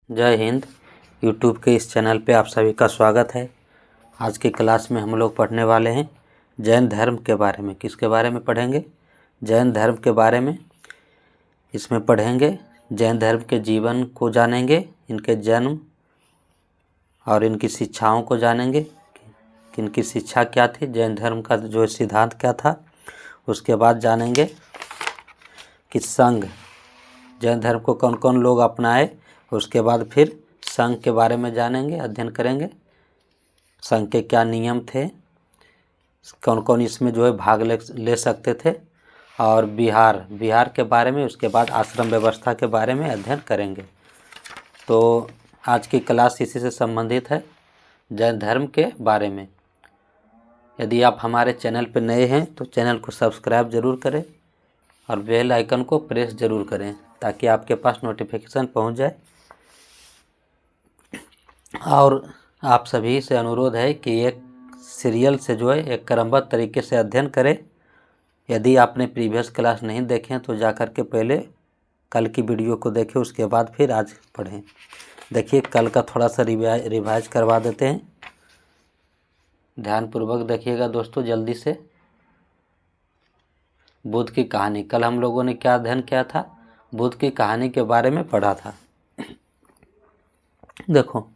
जय हिंद। यूट्यूब के इस चैनल पे आप सभी का स्वागत है। आज की क्लास में हम लोग पढ़ने वाले हैं जैन धर्म के बारे में। किसके बारे में पढ़ेंगे? जैन धर्म के बारे में। इसमें पढ़ेंगे जैन धर्म के जीवन को जानेंगे, इनके जन्म और इनकी शिक्षाओं को जानेंगे कि इनकी शिक्षा क्या थी, जैन धर्म का जो सिद्धांत क्या था। उसके बाद जानेंगे कि संघ, जैन धर्म को कौन कौन लोग अपनाए। उसके बाद फिर संघ के बारे में जानेंगे, अध्ययन करेंगे। संघ के क्या नियम थे, कौन कौन इसमें भाग ले सकते थे, और बिहार के बारे में। उसके बाद आश्रम व्यवस्था के बारे में अध्ययन करेंगे। तो आज की क्लास इसी से संबंधित है, जैन धर्म के बारे में। यदि आप हमारे चैनल पर नए हैं तो चैनल को सब्सक्राइब ज़रूर करें और बेल आइकन को प्रेस ज़रूर करें ताकि आपके पास नोटिफिकेशन पहुंच जाए। और आप सभी से अनुरोध है कि एक सीरियल से एक क्रमबद्ध तरीके से अध्ययन करें। यदि आपने प्रीवियस क्लास नहीं देखे हैं तो जाकर के पहले कल की वीडियो को देखें, उसके बाद फिर आज पढ़ें। देखिए, कल का थोड़ा सा रिवाइज करवा देते हैं। ध्यानपूर्वक देखिएगा दोस्तों, जल्दी से। बुद्ध की कहानी, कल हम लोगों ने क्या अध्ययन किया था? बुद्ध की कहानी के बारे में पढ़ा था। देखो,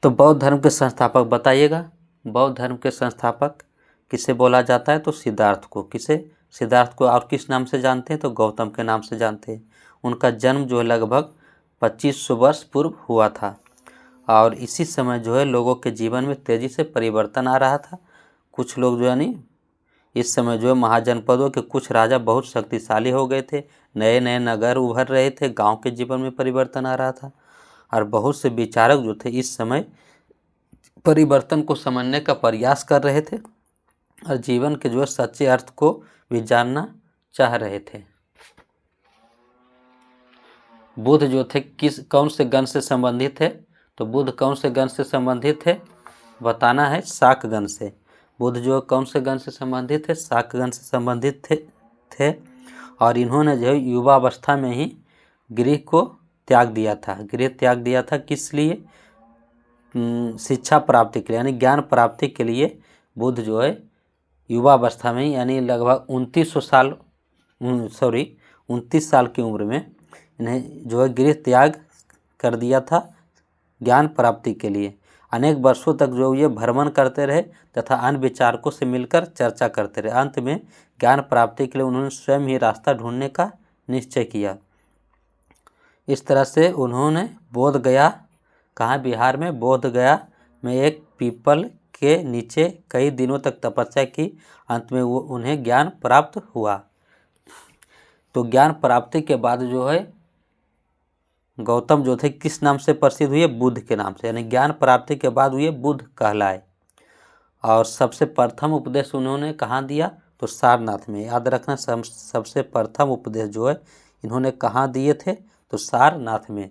तो बौद्ध धर्म के संस्थापक बताइएगा। बौद्ध धर्म के संस्थापक किसे बोला जाता है? तो सिद्धार्थ को। किसे? सिद्धार्थ को। और किस नाम से जानते हैं? तो गौतम के नाम से जानते हैं। उनका जन्म लगभग 2500 वर्ष पूर्व हुआ था। और इसी समय लोगों के जीवन में तेज़ी से परिवर्तन आ रहा था। कुछ लोग इस समय महाजनपदों के कुछ राजा बहुत शक्तिशाली हो गए थे। नए नए नगर उभर रहे थे, गांव के जीवन में परिवर्तन आ रहा था। और बहुत से विचारक थे इस समय परिवर्तन को समझने का प्रयास कर रहे थे और जीवन के सच्चे अर्थ को भी जानना चाह रहे थे। बुद्ध थे कौन से गण से संबंधित थे? तो बुद्ध कौन से गण से संबंधित थे? बताना है, शाक गण से। बुद्ध कौन से गण से संबंधित थे? शाक गण से संबंधित थे। और इन्होंने युवावस्था में ही गृह को त्याग दिया था। गृह त्याग दिया था किस लिए? शिक्षा प्राप्ति के लिए, यानी ज्ञान प्राप्ति के लिए। बुद्ध युवावस्था में ही, यानी लगभग 29 साल की उम्र में इन्हें गृह त्याग कर दिया था ज्ञान प्राप्ति के लिए। अनेक वर्षों तक ये भ्रमण करते रहे तथा अन्य विचारकों से मिलकर चर्चा करते रहे। अंत में ज्ञान प्राप्ति के लिए उन्होंने स्वयं ही रास्ता ढूंढने का निश्चय किया। इस तरह से उन्होंने बोध गया, कहाँ? बिहार में बोध गया में एक पीपल के नीचे कई दिनों तक तपस्या की। अंत में उन्हें ज्ञान प्राप्त हुआ। तो ज्ञान प्राप्ति के बाद गौतम थे किस नाम से प्रसिद्ध हुए? बुद्ध के नाम से। यानी ज्ञान प्राप्ति के बाद हुए बुद्ध कहलाए। और सबसे प्रथम उपदेश उन्होंने कहाँ दिया? तो सारनाथ में। याद रखना, सबसे प्रथम उपदेश इन्होंने कहाँ दिए थे? तो सारनाथ में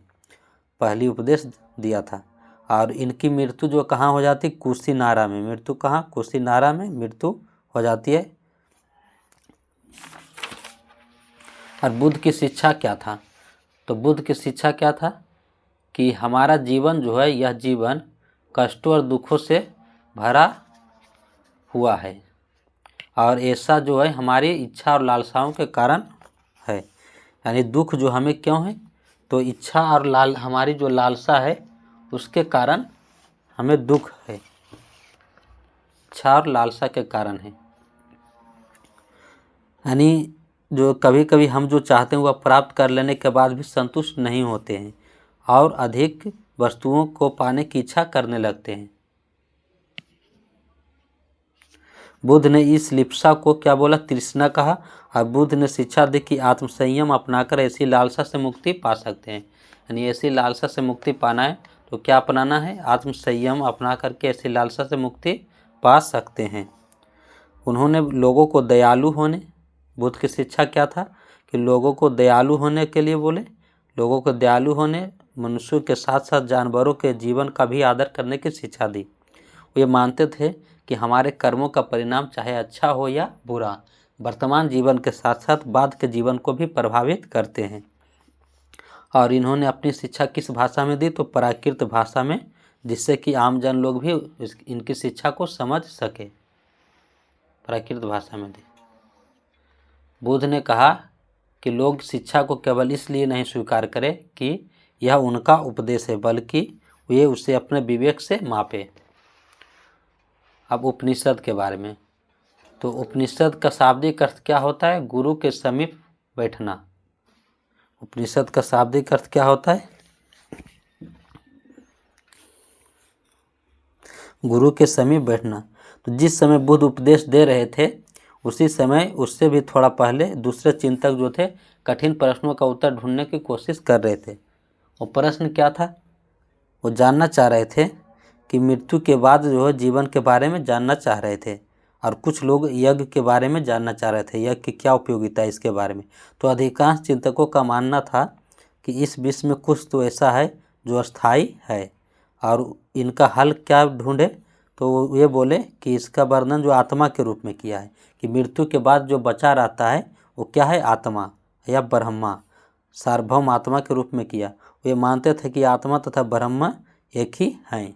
पहली उपदेश दिया था। और इनकी मृत्यु कहाँ हो जाती? कुशीनारा में। मृत्यु कहाँ? कुशीनारा में मृत्यु हो जाती है। और बुद्ध की शिक्षा क्या था? तो बुद्ध की शिक्षा क्या था कि हमारा जीवन यह जीवन कष्टों और दुखों से भरा हुआ है। और ऐसा हमारी इच्छा और लालसाओं के कारण है। यानी दुख हमें क्यों है? तो इच्छा और हमारी लालसा है, उसके कारण हमें दुख है। इच्छा और लालसा के कारण है। यानी कभी कभी हम चाहते हैं वह प्राप्त कर लेने के बाद भी संतुष्ट नहीं होते हैं और अधिक वस्तुओं को पाने की इच्छा करने लगते हैं। बुद्ध ने इस लिप्सा को क्या बोला? तृष्णा कहा। और बुद्ध ने शिक्षा दी कि आत्मसंयम अपनाकर ऐसी लालसा से मुक्ति पा सकते हैं। यानी ऐसी लालसा से मुक्ति पाना है तो क्या अपनाना है? आत्मसंयम अपना करके ऐसी लालसा से मुक्ति पा सकते हैं। उन्होंने लोगों को दयालु होने, बुद्ध की शिक्षा क्या था कि लोगों को दयालु होने के लिए बोले। लोगों को दयालु होने, मनुष्यों के साथ साथ जानवरों के जीवन का भी आदर करने की शिक्षा दी। ये मानते थे कि हमारे कर्मों का परिणाम चाहे अच्छा हो या बुरा, वर्तमान जीवन के साथ साथ बाद के जीवन को भी प्रभावित करते हैं। और इन्होंने अपनी शिक्षा किस भाषा में दी, तो प्राकृत भाषा में, जिससे कि आम जन लोग भी इनकी शिक्षा को समझ सके, प्राकृत भाषा में दी। बुद्ध ने कहा कि लोग शिक्षा को केवल इसलिए नहीं स्वीकार करें कि यह उनका उपदेश है, बल्कि वे उसे अपने विवेक से मापे। अब उपनिषद के बारे में, तो उपनिषद का शाब्दिक अर्थ क्या होता है? गुरु के समीप बैठना। उपनिषद का शाब्दिक अर्थ क्या होता है? गुरु के समीप बैठना। तो जिस समय बुद्ध उपदेश दे रहे थे, उसी समय उससे भी थोड़ा पहले दूसरे चिंतक जो थे, कठिन प्रश्नों का उत्तर ढूंढने की कोशिश कर रहे थे। वो प्रश्न क्या था? वो जानना चाह रहे थे कि मृत्यु के बाद जो है जीवन के बारे में जानना चाह रहे थे, और कुछ लोग यज्ञ के बारे में जानना चाह रहे थे, यज्ञ की क्या उपयोगिता है इसके बारे में। तो अधिकांश चिंतकों का मानना था कि इस विश्व में कुछ तो ऐसा है जो अस्थाई है, और इनका हल क्या ढूंढे? तो वो ये बोले कि इसका वर्णन जो आत्मा के रूप में किया है, कि मृत्यु के बाद जो बचा रहता है वो क्या है? आत्मा या ब्रह्मा, सार्वभौम आत्मा के रूप में किया। वे मानते थे कि आत्मा तथा ब्रह्म एक ही हैं।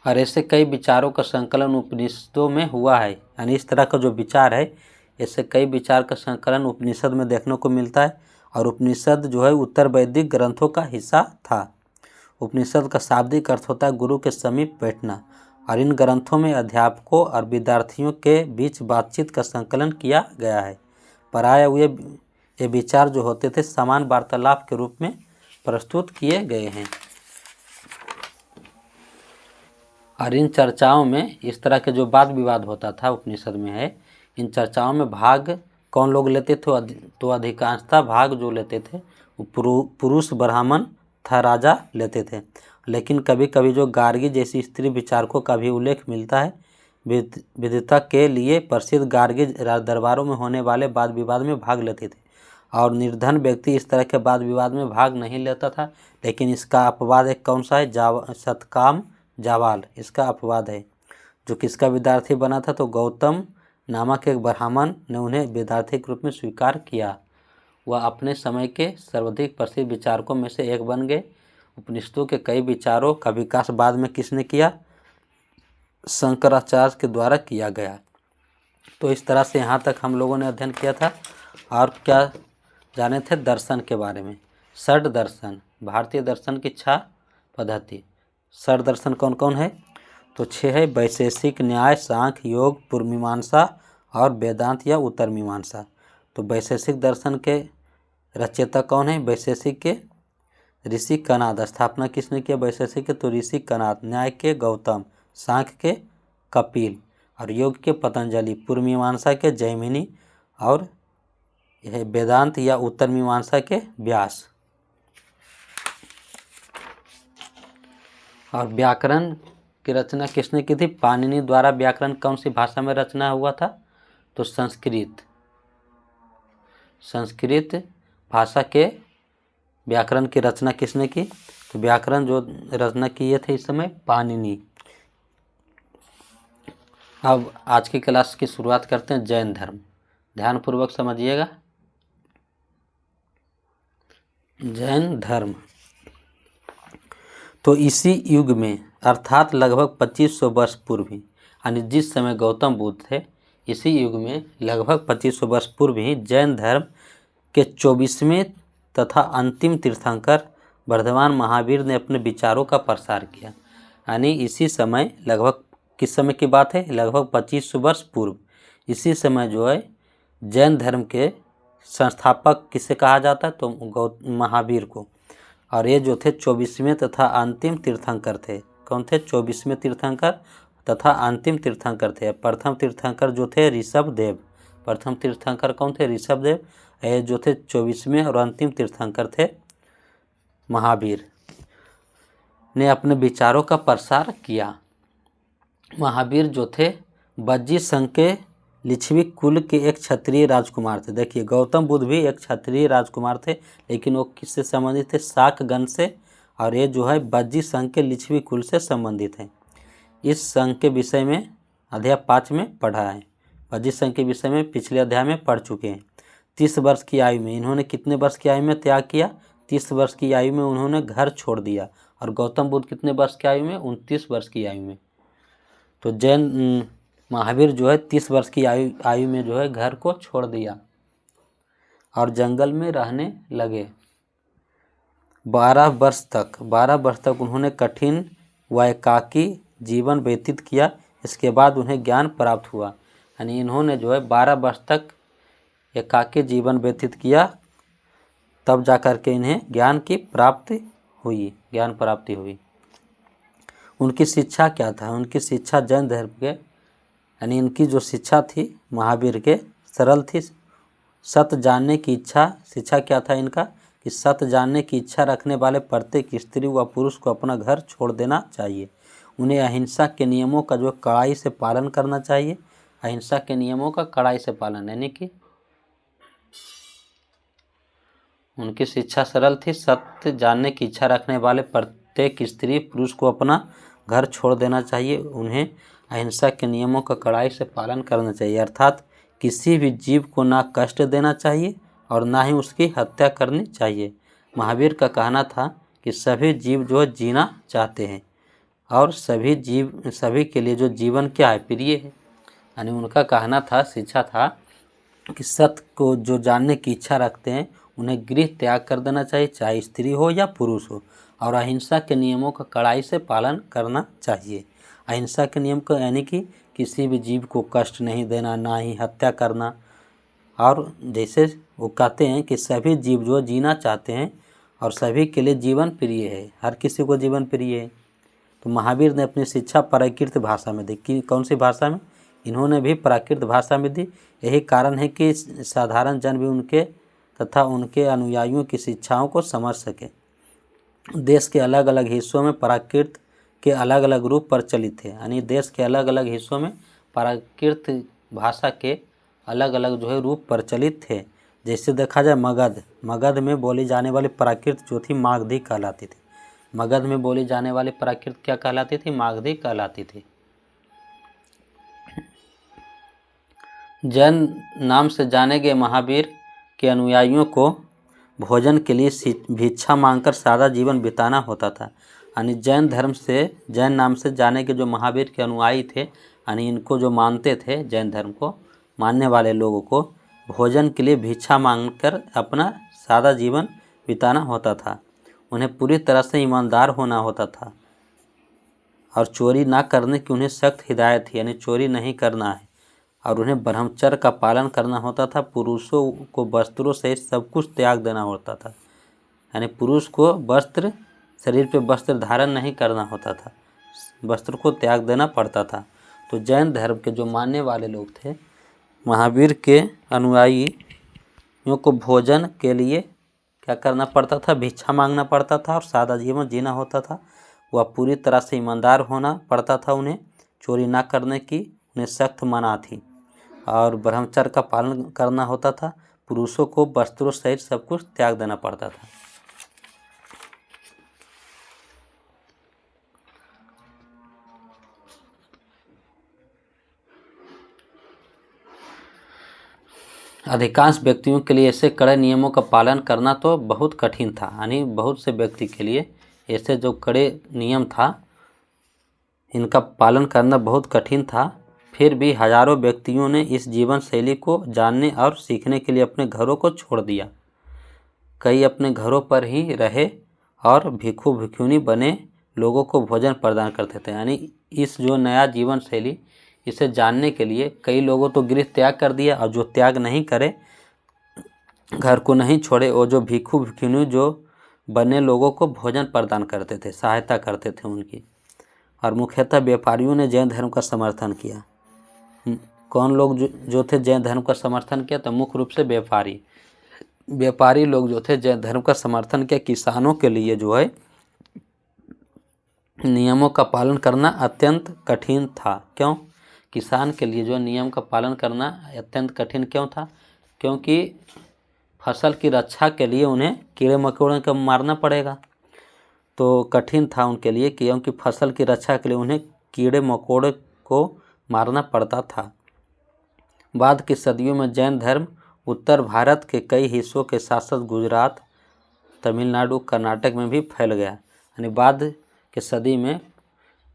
और ऐसे कई विचारों का संकलन उपनिषदों में हुआ है, यानी इस तरह का जो विचार है, ऐसे कई विचार का संकलन उपनिषद में देखने को मिलता है। और उपनिषद जो है उत्तर वैदिक ग्रंथों का हिस्सा था। उपनिषद का शाब्दिक अर्थ होता है गुरु के समीप बैठना, और इन ग्रंथों में अध्यापकों और विद्यार्थियों के बीच बातचीत का संकलन किया गया है। पढ़ाए हुए ये विचार जो होते थे समान वार्तालाप के रूप में प्रस्तुत किए गए हैं। और इन चर्चाओं में इस तरह के जो वाद विवाद होता था उपनिषद में है, इन चर्चाओं में भाग कौन लोग लेते थे? तो अधिकांशतः भाग जो लेते थे वो पुरुष ब्राह्मण था राजा लेते थे। लेकिन कभी कभी जो गार्गी जैसी स्त्री विचारकों का भी उल्लेख मिलता है। विद्वता के लिए प्रसिद्ध गार्गी दरबारों में होने वाले वाद विवाद में भाग लेते थे, और निर्धन व्यक्ति इस तरह के वाद विवाद में भाग नहीं लेता था। लेकिन इसका अपवाद एक कौन सा है? सतकाम जावाल, इसका अपवाद है, जो किसका विद्यार्थी बना था? तो गौतम नामक एक ब्राह्मण ने उन्हें विद्यार्थी के रूप में स्वीकार किया। वह अपने समय के सर्वाधिक प्रसिद्ध विचारकों में से एक बन गए। उपनिषदों के कई विचारों का विकास बाद में किसने किया? शंकराचार्य के द्वारा किया गया। तो इस तरह से यहाँ तक हम लोगों ने अध्ययन किया था। और क्या जाने थे दर्शन के बारे में? षड दर्शन, भारतीय दर्शन की 6 पद्धति। षड दर्शन कौन कौन है? तो 6 है। वैशेषिक, न्याय, सांख्य, योग, पूर्व मीमांसा और वेदांत या उत्तर मीमांसा। तो वैशेषिक दर्शन के रचयिता कौन है? वैशेषिक के ऋषि कनाद। स्थापना किसने किया वैशेषिक के? तो ऋषि कनाद। न्याय के गौतम, सांख्य के कपिल, और योग के पतंजलि। पूर्व मीमांसा के जैमिनी, और यह वेदांत या उत्तर मीमांसा के व्यास। और व्याकरण की रचना किसने की थी? पाणिनि द्वारा। व्याकरण कौन सी भाषा में रचना हुआ था? तो संस्कृत। संस्कृत भाषा के व्याकरण की रचना किसने की? तो व्याकरण जो रचना किए थे इस समय पाणिनि। अब आज की क्लास की शुरुआत करते हैं जैन धर्म। ध्यानपूर्वक समझिएगा। जैन धर्म तो इसी युग में, अर्थात लगभग 2500 वर्ष पूर्व ही, यानी जिस समय गौतम बुद्ध थे, इसी युग में लगभग 2500 वर्ष पूर्व ही जैन धर्म के 24वें तथा अंतिम तीर्थंकर वर्धमान महावीर ने अपने विचारों का प्रसार किया। यानी इसी समय, लगभग किस समय की बात है? लगभग 2500 वर्ष पूर्व। इसी समय जो है जैन धर्म के संस्थापक किसे कहा जाता है? तो महावीर को। और ये जो थे 24वें तथा अंतिम तीर्थंकर थे। कौन थे? 24वें तीर्थंकर तथा अंतिम तीर्थंकर थे। प्रथम तीर्थंकर जो थे ऋषभ देव। प्रथम तीर्थंकर कौन थे? ऋषभ देव। ये जो थे 24वें, और अंतिम तीर्थंकर थे महावीर ने अपने विचारों का प्रसार किया। महावीर जो थे बज्जी संघ के लिच्छवी कुल के एक क्षत्रिय राजकुमार थे। देखिए, गौतम बुद्ध भी एक क्षत्रिय राजकुमार थे, लेकिन वो किससे संबंधित थे? शाक गण से। और ये जो है बज्जी संघ के लिच्छवी कुल से संबंधित है। इस संघ के विषय में अध्याय 5 में पढ़ा है। बज्जी संघ के विषय में पिछले अध्याय में पढ़ चुके हैं। 30 वर्ष की आयु में, इन्होंने कितने वर्ष की आयु में त्याग किया? 30 वर्ष की आयु में उन्होंने घर छोड़ दिया। और गौतम बुद्ध कितने वर्ष की आयु में? 29 वर्ष की आयु में। तो जैन महावीर जो है 30 वर्ष की आयु में जो है घर को छोड़ दिया और जंगल में रहने लगे। 12 वर्ष तक उन्होंने कठिन व एकाकी जीवन व्यतीत किया। इसके बाद उन्हें ज्ञान प्राप्त हुआ। यानी इन्होंने जो है 12 वर्ष तक एकाकी जीवन व्यतीत किया, तब जाकर के इन्हें ज्ञान प्राप्ति हुई। उनकी शिक्षा क्या था? उनकी शिक्षा जैन धर्म के, यानी इनकी जो शिक्षा थी महावीर के, सरल थी। सत्य जानने की इच्छा, शिक्षा क्या था इनका? कि सत्य जानने की इच्छा रखने वाले प्रत्येक स्त्री व पुरुष को अपना घर छोड़ देना चाहिए। उन्हें अहिंसा के नियमों का जो कड़ाई से पालन करना चाहिए। अहिंसा के नियमों का कड़ाई से पालन, यानी कि उनकी शिक्षा सरल थी। सत्य जानने की इच्छा रखने वाले प्रत्येक स्त्री पुरुष को अपना घर छोड़ देना चाहिए। उन्हें अहिंसा के नियमों का कड़ाई से पालन करना चाहिए, अर्थात किसी भी जीव को ना कष्ट देना चाहिए और ना ही उसकी हत्या करनी चाहिए। महावीर का कहना था कि सभी जीव जो जीना चाहते हैं और सभी के लिए जो जीवन क्या है? प्रिय है। यानी उनका कहना था, शिक्षा था कि सत्य को जो जानने की इच्छा रखते हैं उन्हें गृह त्याग कर देना चाहिए, चाहे स्त्री हो या पुरुष हो, और अहिंसा के नियमों का कड़ाई से पालन करना चाहिए। अहिंसा के नियम को यानी कि किसी भी जीव को कष्ट नहीं देना, ना ही हत्या करना। और जैसे वो कहते हैं कि सभी जीव जो जीना चाहते हैं और सभी के लिए जीवन प्रिय है, हर किसी को जीवन प्रिय है। तो महावीर ने अपनी शिक्षा प्राकृत भाषा में दी। कि कौन सी भाषा में? इन्होंने भी प्राकृत भाषा में दी। यही कारण है कि साधारण जन भी उनके तथा उनके अनुयायियों की शिक्षाओं को समझ सके। देश के अलग अलग हिस्सों में प्राकृत के अलग अलग रूप प्रचलित थे। यानी देश के अलग अलग हिस्सों में प्राकृत भाषा के अलग अलग जो है रूप प्रचलित थे। जैसे देखा जाए मगध में बोली जाने वाली प्राकृत जो थी मागधी कहलाती थी। मगध में बोली जाने वाली प्राकृत क्या कहलाती थी? मागधी कहलाती थी। जैन नाम से जाने गए महावीर के अनुयायियों को भोजन के लिए भिक्षा मांगकर सादा जीवन बिताना होता था। यानी जैन नाम से जाने के जो महावीर के अनुयायी थे, यानी इनको जो मानते थे, जैन धर्म को मानने वाले लोगों को भोजन के लिए भिक्षा मांगकर अपना सादा जीवन बिताना होता था। उन्हें पूरी तरह से ईमानदार होना होता था और चोरी ना करने की उन्हें सख्त हिदायत थी। यानी चोरी नहीं करना है। और उन्हें ब्रह्मचर्य का पालन करना होता था। पुरुषों को वस्त्रों सहित सब कुछ त्याग देना होता था। यानी पुरुष को शरीर पे वस्त्र धारण नहीं करना होता था, वस्त्र को त्याग देना पड़ता था। तो जैन धर्म के जो मानने वाले लोग थे, महावीर के अनुयायियों को भोजन के लिए क्या करना पड़ता था? भिक्षा मांगना पड़ता था और सादा जीवन जीना होता था। वह पूरी तरह से ईमानदार होना पड़ता था। उन्हें चोरी ना करने की उन्हें सख्त मना थी और ब्रह्मचर्य का पालन करना होता था। पुरुषों को वस्त्रों सहित सब कुछ त्याग देना पड़ता था। अधिकांश व्यक्तियों के लिए ऐसे कड़े नियमों का पालन करना तो बहुत कठिन था। यानी बहुत से व्यक्ति के लिए ऐसे जो कड़े नियम था, इनका पालन करना बहुत कठिन था। फिर भी हजारों व्यक्तियों ने इस जीवन शैली को जानने और सीखने के लिए अपने घरों को छोड़ दिया। कई अपने घरों पर ही रहे और भिक्षु भिक्षुणी बने लोगों को भोजन प्रदान करते थे। यानी इस जो नया जीवन शैली, इसे जानने के लिए कई लोगों तो गृह त्याग कर दिया, और जो त्याग नहीं करे, घर को नहीं छोड़े, वो जो भिक्षु भिक्षुणी जो बने लोगों को भोजन प्रदान करते थे, सहायता करते थे उनकी। और मुख्यतः व्यापारियों ने जैन धर्म का समर्थन किया। कौन लोग जो थे जैन धर्म का समर्थन किया? तो मुख्य रूप से व्यापारी लोग जो थे जैन धर्म का समर्थन किया। किसानों के लिए जो है नियमों का पालन करना अत्यंत कठिन था। क्यों? किसान के लिए जो नियम का पालन करना अत्यंत कठिन क्यों था? क्योंकि फसल की रक्षा के लिए उन्हें कीड़े मकोड़ों को मारना पड़ेगा। तो कठिन था उनके लिए, क्योंकि फसल की रक्षा के लिए उन्हें कीड़े मकोड़े को मारना पड़ता था। बाद की सदियों में जैन धर्म उत्तर भारत के कई हिस्सों के साथ साथ गुजरात, तमिलनाडु, कर्नाटक में भी फैल गया। यानी बाद के सदी में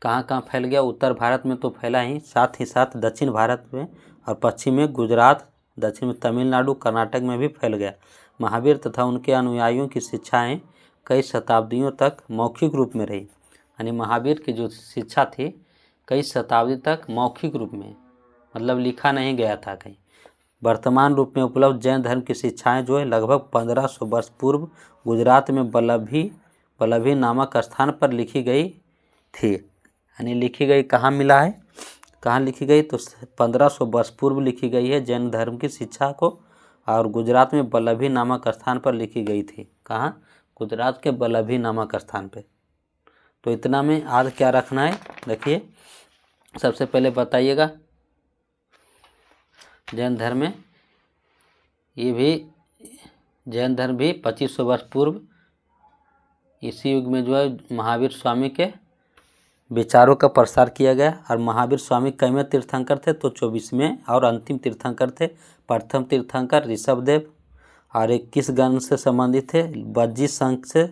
कहाँ कहाँ फैल गया? उत्तर भारत में तो फैला ही साथ दक्षिण भारत में और पश्चिम में गुजरात, दक्षिण में तमिलनाडु, कर्नाटक में भी फैल गया। महावीर तथा उनके अनुयायियों की शिक्षाएं कई शताब्दियों तक मौखिक रूप में रही। यानी महावीर की जो शिक्षा थी कई शताब्दी तक मौखिक रूप में, मतलब लिखा नहीं गया था कहीं। वर्तमान रूप में उपलब्ध जैन धर्म की शिक्षाएं जो है लगभग 1500 वर्ष पूर्व गुजरात में वल्लभी नामक स्थान पर लिखी गई थी। यानी लिखी गई कहाँ मिला है, कहाँ लिखी गई? तो 1500 वर्ष पूर्व लिखी गई है जैन धर्म की शिक्षा को, और गुजरात में वल्लभी नामक स्थान पर लिखी गई थी। कहाँ? गुजरात के वल्लभी नामक स्थान पे। तो इतना में आज क्या रखना है देखिए, सबसे पहले बताइएगा जैन धर्म में जैन धर्म भी 2500 वर्ष पूर्व इसी युग में जो है महावीर स्वामी के विचारों का प्रसार किया गया। और महावीर स्वामी कैवें तीर्थंकर थे? तो 24वें और अंतिम तीर्थंकर थे। प्रथम तीर्थंकर ऋषभदेव और 21 गण से संबंधित थे। बज्जी संघ से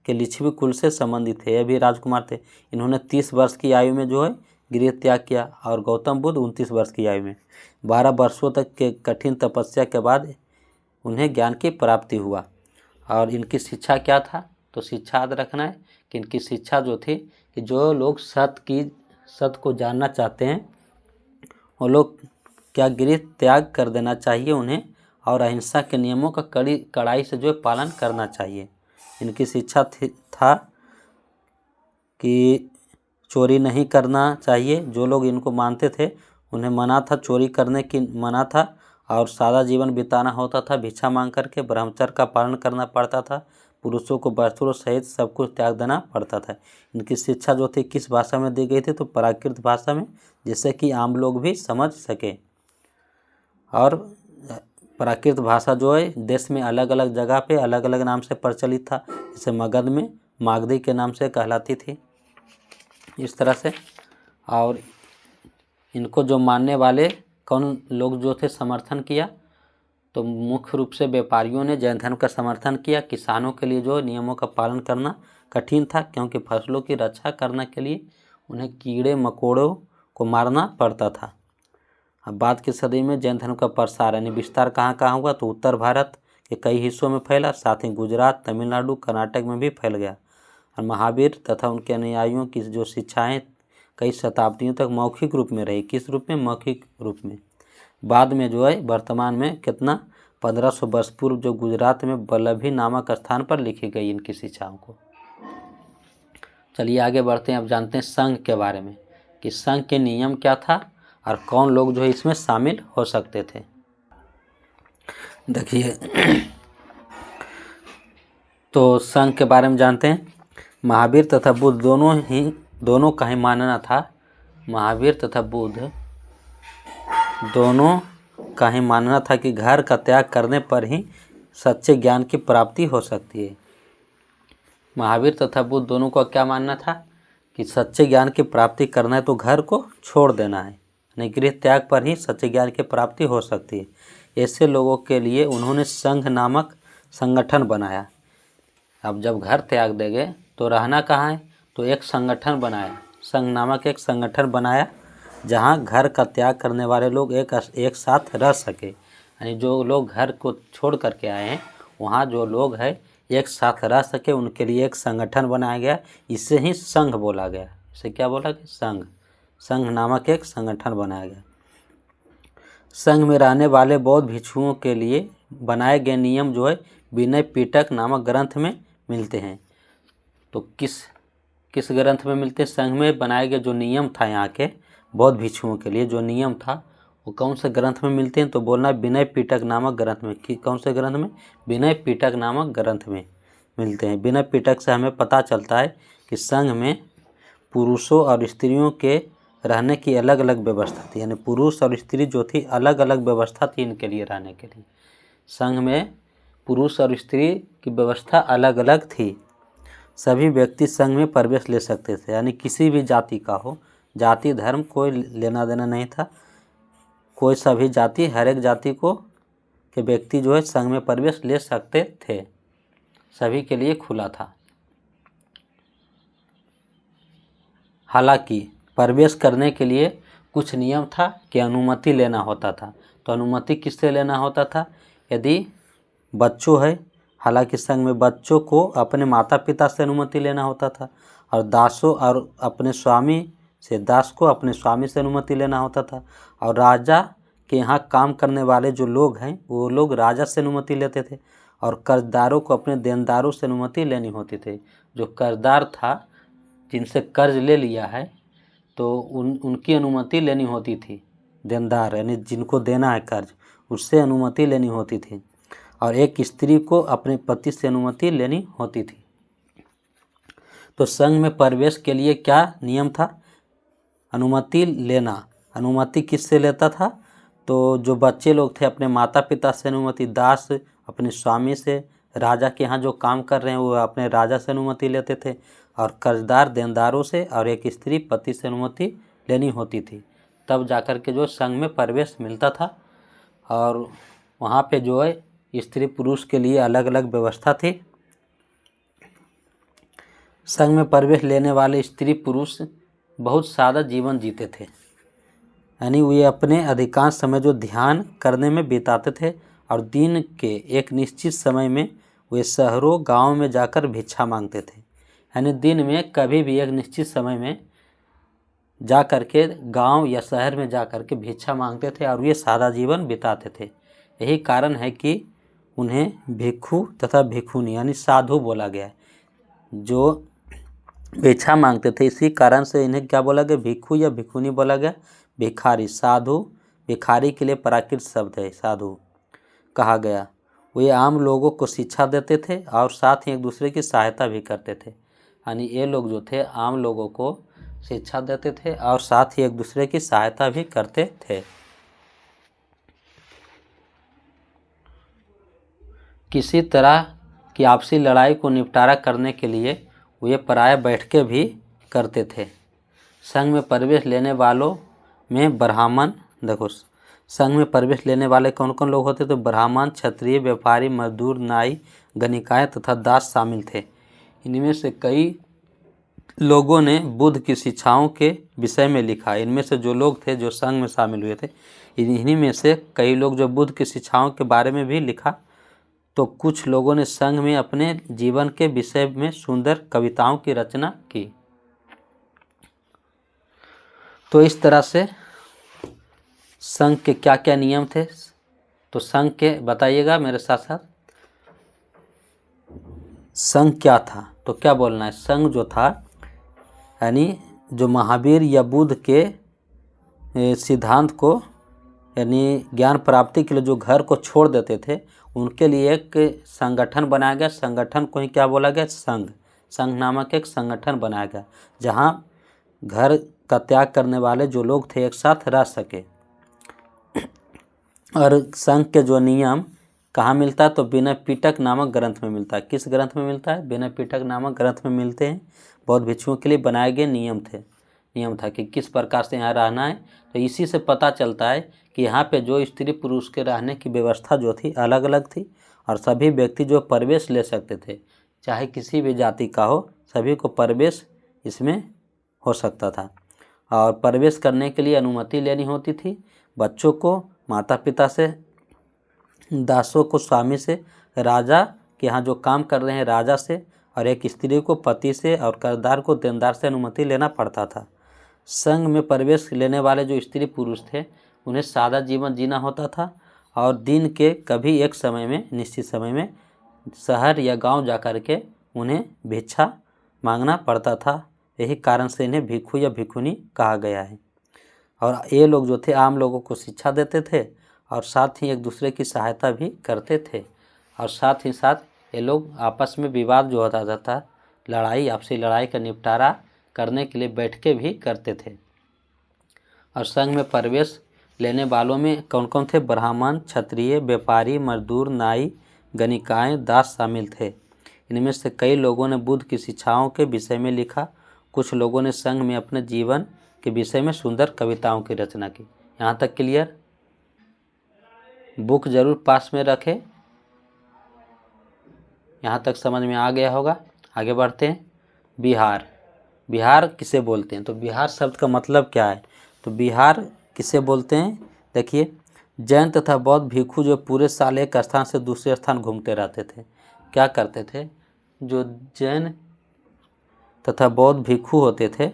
के लिच्छवी कुल से संबंधित थे। यह भी राजकुमार थे। इन्होंने 30 वर्ष की आयु में जो है गृह त्याग किया और गौतम बुद्ध 29 वर्ष की आयु में 12 वर्षों तक के कठिन तपस्या के बाद उन्हें ज्ञान की प्राप्ति हुआ। और इनकी शिक्षा क्या था? तो शिक्षा याद रखना है कि इनकी शिक्षा जो थी कि जो लोग सत्य को जानना चाहते हैं वो लोग क्या गृह त्याग कर देना चाहिए उन्हें, और अहिंसा के नियमों का कड़ाई से जो है पालन करना चाहिए। इनकी शिक्षा था कि चोरी नहीं करना चाहिए। जो लोग इनको मानते थे उन्हें मना था, चोरी करने की मना था, और सादा जीवन बिताना होता था। भिक्षा मांग करके ब्रह्मचर्य का पालन करना पड़ता था। पुरुषों को वस्त्रों सहित सब कुछ त्याग देना पड़ता था। इनकी शिक्षा जो थी किस भाषा में दी गई थी? तो प्राकृत भाषा में, जिससे कि आम लोग भी समझ सके। और प्राकृत भाषा जो है देश में अलग अलग जगह पे अलग अलग नाम से प्रचलित था। जैसे मगध में मागधी के नाम से कहलाती थी, इस तरह से। और इनको जो मानने वाले कौन लोग जो थे समर्थन किया? तो मुख्य रूप से व्यापारियों ने जैन धर्म का समर्थन किया। किसानों के लिए जो नियमों का पालन करना कठिन था, क्योंकि फसलों की रक्षा करने के लिए उन्हें कीड़े मकोड़ों को मारना पड़ता था। अब बाद की सदी में जैन धर्म का प्रसार यानी विस्तार कहाँ कहाँ हुआ? तो उत्तर भारत के कई हिस्सों में फैला, साथ ही गुजरात, तमिलनाडु, कर्नाटक में भी फैल गया। और महावीर तथा उनके अनुयायियों की जो शिक्षाएँ कई शताब्दियों तक मौखिक रूप में रही। किस रूप में? मौखिक रूप में। बाद में जो है वर्तमान में कितना 1500 वर्ष पूर्व जो गुजरात में वल्लभी नामक स्थान पर लिखी गई इनकी शिक्षाओं को। चलिए आगे बढ़ते हैं। अब जानते हैं संघ के बारे में कि संघ के नियम क्या था और कौन लोग जो है इसमें शामिल हो सकते थे। देखिए तो संघ के बारे में जानते हैं। महावीर तथा बुद्ध दोनों का ही मानना था, महावीर तथा बुद्ध दोनों का ही मानना था कि घर का त्याग करने पर ही सच्चे ज्ञान की प्राप्ति हो सकती है। महावीर तथा बुद्ध दोनों का क्या मानना था कि सच्चे ज्ञान की प्राप्ति करना है तो घर को छोड़ देना है, नहीं गृह त्याग पर ही सच्चे ज्ञान की प्राप्ति हो सकती है। ऐसे लोगों के लिए उन्होंने संघ नामक संगठन बनाया। अब जब घर त्याग देंगे तो रहना कहाँ है? तो एक संगठन बनाया, संघ नामक एक संगठन बनाया जहाँ घर का त्याग करने वाले लोग एक साथ रह सके। यानी जो लोग घर को छोड़ करके आए हैं वहाँ जो लोग हैं एक साथ रह सके, उनके लिए एक संगठन बनाया गया। इसे ही संघ बोला गया। इसे क्या बोला गया? संघ। संघ नामक एक संगठन बनाया गया। संघ में रहने वाले बौद्ध भिक्षुओं के लिए बनाए गए नियम जो है विनय पिटक नामक ग्रंथ में मिलते हैं। तो किस ग्रंथ में मिलते हैं? संघ में बनाए गए जो नियम था यहाँ के बौद्ध भिक्षुओं के लिए जो नियम था वो कौन से ग्रंथ में मिलते हैं? तो बोलना विनय पिटक नामक ग्रंथ में। कि कौन से ग्रंथ में? विनय पिटक नामक ग्रंथ में मिलते हैं। विनय पिटक से हमें पता चलता है कि संघ में पुरुषों और स्त्रियों के रहने की अलग अलग व्यवस्था थी। यानी पुरुष और स्त्री जो थी अलग अलग व्यवस्था थी इनके लिए रहने के लिए। संघ में पुरुष और स्त्री की व्यवस्था अलग अलग थी। सभी व्यक्ति संघ में प्रवेश ले सकते थे। यानी किसी भी जाति का हो, जाति धर्म कोई लेना देना नहीं था। कोई सा भी जाति, हर एक जाति को के व्यक्ति जो है संघ में प्रवेश ले सकते थे, सभी के लिए खुला था। हालांकि प्रवेश करने के लिए कुछ नियम था कि अनुमति लेना होता था। तो अनुमति किससे लेना होता था? यदि बच्चों है, हालांकि संघ में बच्चों को अपने माता पिता से अनुमति लेना होता था, और दासों और अपने स्वामी से, दास को अपने स्वामी से अनुमति लेना होता था, और राजा के यहाँ काम करने वाले जो लोग हैं वो लोग राजा से अनुमति लेते थे, और कर्जदारों को अपने देनदारों से अनुमति लेनी होती थी। जो कर्जदार था, जिनसे कर्ज ले लिया है, तो उनकी अनुमति लेनी होती थी। देनदार यानी जिनको देना है कर्ज, उससे अनुमति लेनी होती थी, और एक स्त्री को अपने पति से अनुमति लेनी होती थी। तो संघ में प्रवेश के लिए क्या नियम था? अनुमति लेना। अनुमति किससे लेता था? तो जो बच्चे लोग थे अपने माता पिता से अनुमति, दास अपने स्वामी से, राजा के यहाँ जो काम कर रहे हैं वो अपने राजा से अनुमति लेते थे, और कर्जदार देनदारों से, और एक स्त्री पति से अनुमति लेनी होती थी, तब जाकर के जो संघ में प्रवेश मिलता था। और वहाँ पे जो है स्त्री पुरुष के लिए अलग अलग व्यवस्था थी। संघ में प्रवेश लेने वाले स्त्री पुरुष बहुत सादा जीवन जीते थे, यानी वे अपने अधिकांश समय जो ध्यान करने में बिताते थे, और दिन के एक निश्चित समय में वे शहरों गांव में जाकर भिक्षा मांगते थे। यानी दिन में कभी भी एक निश्चित समय में जा कर के गाँव या शहर में जा कर के भिक्षा मांगते थे, और वे सादा जीवन बिताते थे। यही कारण है कि उन्हें भिक्षु तथा भिक्षुनी यानी साधु बोला गया है। जो भिक्षा मांगते थे, इसी कारण से इन्हें क्या बोला गया? भिक्षु या भिक्षुनी बोला गया। भिखारी, साधु भिखारी के लिए प्राकृत शब्द है, साधु कहा गया। वे आम लोगों को शिक्षा देते थे और साथ ही एक दूसरे की सहायता भी करते थे। यानी ये लोग जो थे आम लोगों को शिक्षा देते थे और साथ ही एक दूसरे की सहायता भी करते थे। किसी तरह की आपसी लड़ाई को निपटारा करने के लिए वे प्रायः बैठकें भी करते थे। संघ में प्रवेश लेने वालों में ब्राह्मण, देखो संघ में प्रवेश लेने वाले कौन कौन लोग होते थे? ब्राह्मण, क्षत्रिय, व्यापारी, मजदूर, नाई, गणिकाएँ तथा दास शामिल थे। इनमें से कई लोगों ने बुद्ध की शिक्षाओं के विषय में लिखा। इनमें से जो लोग थे जो संघ में शामिल हुए थे, इन्हीं में से कई लोग जो बुद्ध की शिक्षाओं के बारे में भी लिखा। तो कुछ लोगों ने संघ में अपने जीवन के विषय में सुंदर कविताओं की रचना की। तो इस तरह से संघ के क्या क्या नियम थे? तो संघ के बताइएगा मेरे साथ साथ। संघ क्या था? तो क्या बोलना है? संघ जो था यानी जो महावीर या बुद्ध के सिद्धांत को यानी ज्ञान प्राप्ति के लिए जो घर को छोड़ देते थे, उनके लिए एक संगठन बनाया गया। संगठन को ही क्या बोला गया? संघ। संघ नामक एक संगठन बनाया गया, जहाँ घर का त्याग करने वाले जो लोग थे एक साथ रह सके। और संघ के जो नियम कहाँ मिलता है? तो विनय पिटक नामक ग्रंथ में मिलता है। किस ग्रंथ में मिलता है? विनय पिटक नामक ग्रंथ में मिलते हैं। बौद्ध भिक्षुओं के लिए बनाए गए नियम था कि किस प्रकार से यहाँ रहना है। तो इसी से पता चलता है कि यहाँ पे जो स्त्री पुरुष के रहने की व्यवस्था जो थी अलग अलग थी, और सभी व्यक्ति जो प्रवेश ले सकते थे, चाहे किसी भी जाति का हो, सभी को प्रवेश इसमें हो सकता था। और प्रवेश करने के लिए अनुमति लेनी होती थी। बच्चों को माता पिता से, दासों को स्वामी से, राजा के यहाँ जो काम कर रहे हैं राजा से, और एक स्त्री को पति से, और कर्जदार को देनदार से अनुमति लेना पड़ता था। संघ में प्रवेश लेने वाले जो स्त्री पुरुष थे उन्हें सादा जीवन जीना होता था, और दिन के कभी एक समय में, निश्चित समय में शहर या गांव जाकर के उन्हें भिक्षा मांगना पड़ता था। यही कारण से इन्हें भिक्षु या भिक्षुनी कहा गया है। और ये लोग जो थे आम लोगों को शिक्षा देते थे और साथ ही एक दूसरे की सहायता भी करते थे, और साथ ही साथ ये लोग आपस में विवाद जो होता था, लड़ाई, आपसी लड़ाई का निपटारा करने के लिए बैठकें भी करते थे। और संघ में प्रवेश लेने वालों में कौन कौन थे? ब्राह्मण, क्षत्रिय, व्यापारी, मजदूर, नाई, गणिकाएँ, दास शामिल थे। इनमें से कई लोगों ने बुद्ध की शिक्षाओं के विषय में लिखा। कुछ लोगों ने संघ में अपने जीवन के विषय में सुंदर कविताओं की रचना की। यहाँ तक क्लियर? बुक जरूर पास में रखें। यहाँ तक समझ में आ गया होगा। आगे बढ़ते हैं। बिहार, बिहार किसे बोलते हैं? तो बिहार शब्द का मतलब क्या है? तो बिहार किसे बोलते हैं? देखिए, जैन तथा बौद्ध भिक्षु जो पूरे साल एक स्थान से दूसरे स्थान घूमते रहते थे। क्या करते थे? जो जैन तथा बौद्ध भिक्षु होते थे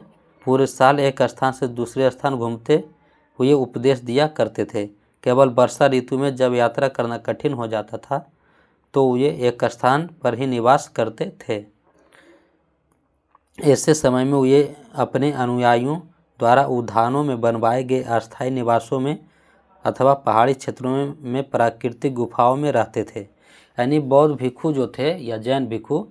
पूरे साल एक स्थान से दूसरे स्थान घूमते हुए उपदेश दिया करते थे। केवल वर्षा ऋतु में जब यात्रा करना कठिन हो जाता था तो वे एक स्थान पर ही निवास करते थे। ऐसे समय में वे अपने अनुयायियों द्वारा उद्यानों में बनवाए गए अस्थायी निवासों में अथवा पहाड़ी क्षेत्रों में प्राकृतिक गुफाओं में रहते थे। यानी बौद्ध भिक्षु जो थे या जैन भिक्षु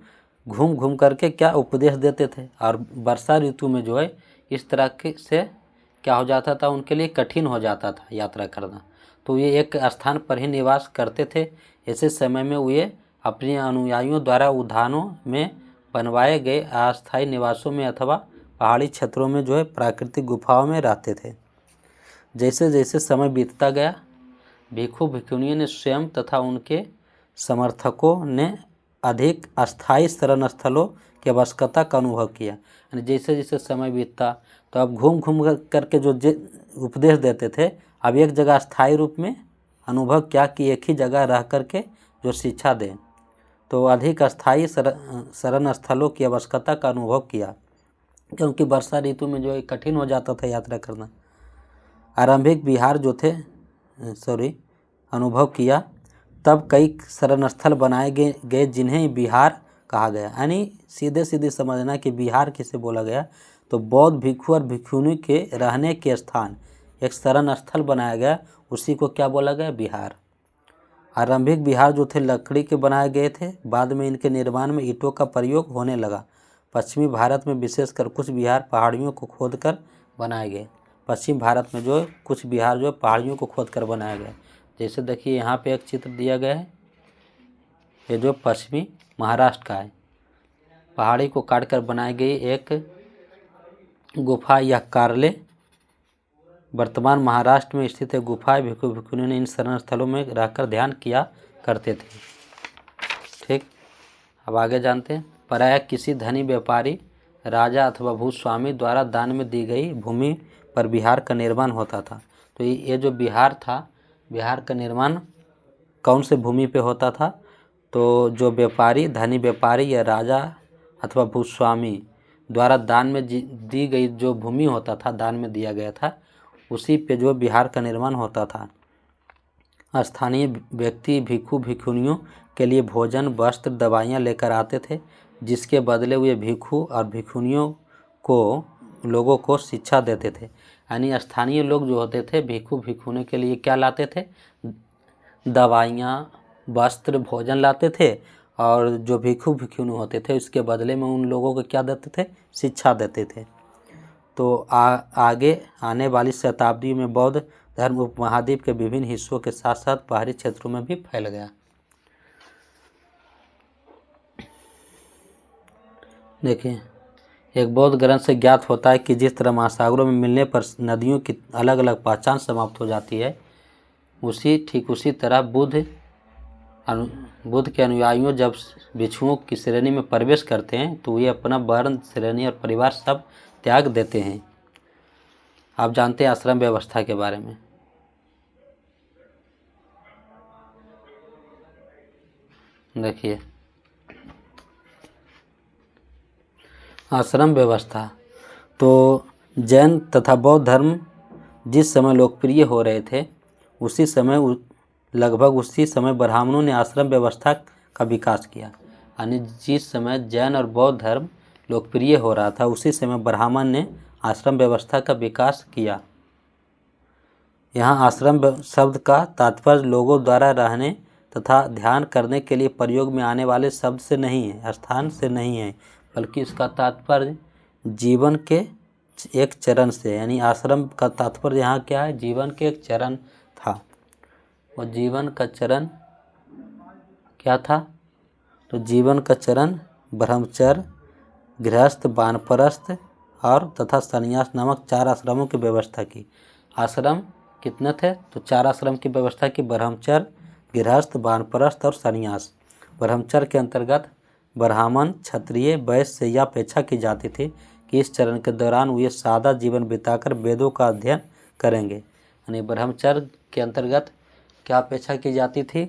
घूम घूम करके क्या उपदेश देते थे, और वर्षा ऋतु में जो है इस तरह के से क्या हो जाता था, उनके लिए कठिन हो जाता था यात्रा करना, तो ये एक स्थान पर ही निवास करते थे। ऐसे समय में वे अपने अनुयायियों द्वारा उद्यानों में बनवाए गए अस्थायी निवासों में अथवा पहाड़ी क्षेत्रों में जो है प्राकृतिक गुफाओं में रहते थे। जैसे जैसे समय बीतता गया, भिक्षु भिक्षुणियों ने स्वयं तथा उनके समर्थकों ने अधिक अस्थायी शरण स्थलों की आवश्यकता का अनुभव किया। यानी जैसे जैसे समय बीतता तो अब घूम घूम करके जो उपदेश देते थे, अब एक जगह स्थायी रूप में अनुभव किया कि एक ही जगह रह करके जो शिक्षा दें, तो अधिक अस्थायी शरण स्थलों की आवश्यकता का अनुभव किया, क्योंकि वर्षा ऋतु में जो कठिन हो जाता था यात्रा करना। आरंभिक बिहार जो थे अनुभव किया, तब कई शरण स्थल बनाए गए जिन्हें बिहार कहा गया। यानी सीधे सीधे समझना कि बिहार किसे बोला गया, तो बौद्ध भिक्षु और भिक्षुणी के रहने के स्थान एक शरण स्थल बनाया गया, उसी को क्या बोला गया? बिहार। आरंभिक बिहार जो थे लकड़ी के बनाए गए थे, बाद में इनके निर्माण में ईंटों का प्रयोग होने लगा। पश्चिमी भारत में विशेषकर कुछ बिहार पहाड़ियों को खोदकर बनाए गए। पश्चिम भारत में जो कुछ बिहार जो पहाड़ियों को खोदकर बनाया गया। जैसे देखिए यहाँ पे एक चित्र दिया गया है, ये जो पश्चिमी महाराष्ट्र का है, पहाड़ी को काटकर बनाई गई एक गुफा या कार्ले वर्तमान महाराष्ट्र में स्थित है। गुफा भिक्षु भिक्षुणियों ने इन शरण स्थलों में रहकर ध्यान किया करते थे। ठीक, अब आगे जानते हैं। प्रायः किसी धनी व्यापारी, राजा अथवा भूस्वामी द्वारा दान में दी गई भूमि पर बिहार का निर्माण होता था। तो ये जो बिहार था, बिहार का निर्माण कौन से भूमि पे होता था? तो जो व्यापारी, धनी व्यापारी या राजा अथवा भूस्वामी द्वारा दान में दी गई जो भूमि होता था, दान में दिया गया था, उसी पे जो बिहार का निर्माण होता था। स्थानीय व्यक्ति भिक्षु भिक्षुणियों के लिए भोजन, वस्त्र, दवाइयाँ लेकर आते थे, जिसके बदले वे भिक्षु और भिक्षुणियों को लोगों को शिक्षा देते थे। यानी स्थानीय लोग जो होते थे भिक्षु भिक्षुणियों के लिए क्या लाते थे? दवाइयाँ, वस्त्र, भोजन लाते थे, और जो भिक्षु भिक्षुणी होते थे उसके बदले में उन लोगों को क्या देते थे? शिक्षा देते थे। तो आगे आने वाली शताब्दी में बौद्ध धर्म उपमहाद्वीप के विभिन्न हिस्सों के साथ साथ पहाड़ी क्षेत्रों में भी फैल गया। देखिए, एक बौद्ध ग्रंथ से ज्ञात होता है कि जिस तरह महासागरों में मिलने पर नदियों की अलग अलग पहचान समाप्त हो जाती है, उसी तरह बुद्ध के अनुयायियों जब भिक्षुओं की श्रेणी में प्रवेश करते हैं तो वे अपना वर्ण, श्रेणी और परिवार सब त्याग देते हैं। आप जानते हैं आश्रम व्यवस्था के बारे में। देखिए, आश्रम व्यवस्था तो जैन तथा बौद्ध धर्म जिस समय लोकप्रिय हो रहे थे, लगभग उसी समय ब्राह्मणों ने आश्रम व्यवस्था का विकास किया। यानी जिस समय जैन और बौद्ध धर्म लोकप्रिय हो रहा था, उसी समय ब्राह्मण ने आश्रम व्यवस्था का विकास किया। यहाँ आश्रम शब्द का तात्पर्य लोगों द्वारा रहने तथा ध्यान करने के लिए प्रयोग में आने वाले शब्द से नहीं है, स्थान से नहीं है, बल्कि इसका तात्पर्य जीवन के एक चरण से। यानी आश्रम का तात्पर्य यहाँ क्या है? जीवन के एक चरण था। और जीवन का चरण क्या था? तो जीवन का चरण ब्रह्मचर्य, गृहस्थ, वानप्रस्थ और तथा संन्यास नामक 4 आश्रमों की व्यवस्था की। आश्रम कितने थे? तो 4 आश्रम की व्यवस्था की, ब्रह्मचर्य, गृहस्थ, वानप्रस्थ और संन्यास। ब्रह्मचर्य के अंतर्गत ब्राह्मण, क्षत्रिय, वैश्य से यह अपेक्षा की जाती थी कि इस चरण के दौरान वे सादा जीवन बिताकर वेदों का अध्ययन करेंगे। यानी ब्रह्मचर्य के अंतर्गत क्या अपेक्षा की जाती थी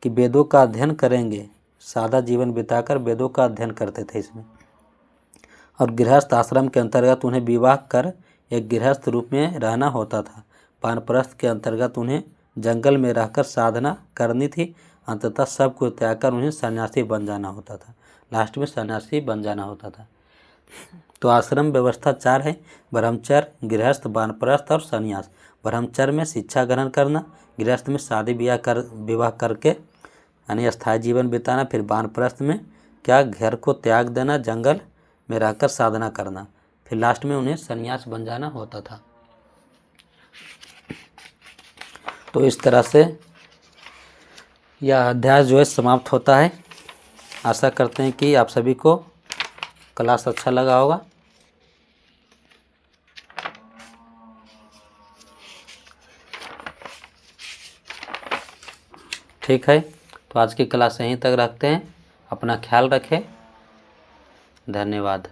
कि वेदों का अध्ययन करेंगे, सादा जीवन बिताकर वेदों का अध्ययन करते थे इसमें। और गृहस्थ आश्रम के अंतर्गत उन्हें विवाह कर एक गृहस्थ रूप में रहना होता था। वानप्रस्थ के अंतर्गत उन्हें जंगल में रहकर साधना करनी थी। अंततः सब को त्याग कर उन्हें सन्यासी बन जाना होता था। लास्ट में सन्यासी बन जाना होता था। तो आश्रम व्यवस्था 4 है: ब्रह्मचर्य, गृहस्थ, वानप्रस्थ और संन्यास। ब्रह्मचर्य में शिक्षा ग्रहण करना, गृहस्थ में शादी विवाह करके यानी स्थायी जीवन बिताना, फिर वानप्रस्थ में क्या घर को त्याग देना, जंगल में रहकर साधना करना, फिर लास्ट में उन्हें संन्यास बन जाना होता था। तो इस तरह से यह अध्याय जो है समाप्त होता है। आशा करते हैं कि आप सभी को क्लास अच्छा लगा होगा। ठीक है, तो आज की क्लास यहीं तक रखते हैं। अपना ख्याल रखें। धन्यवाद।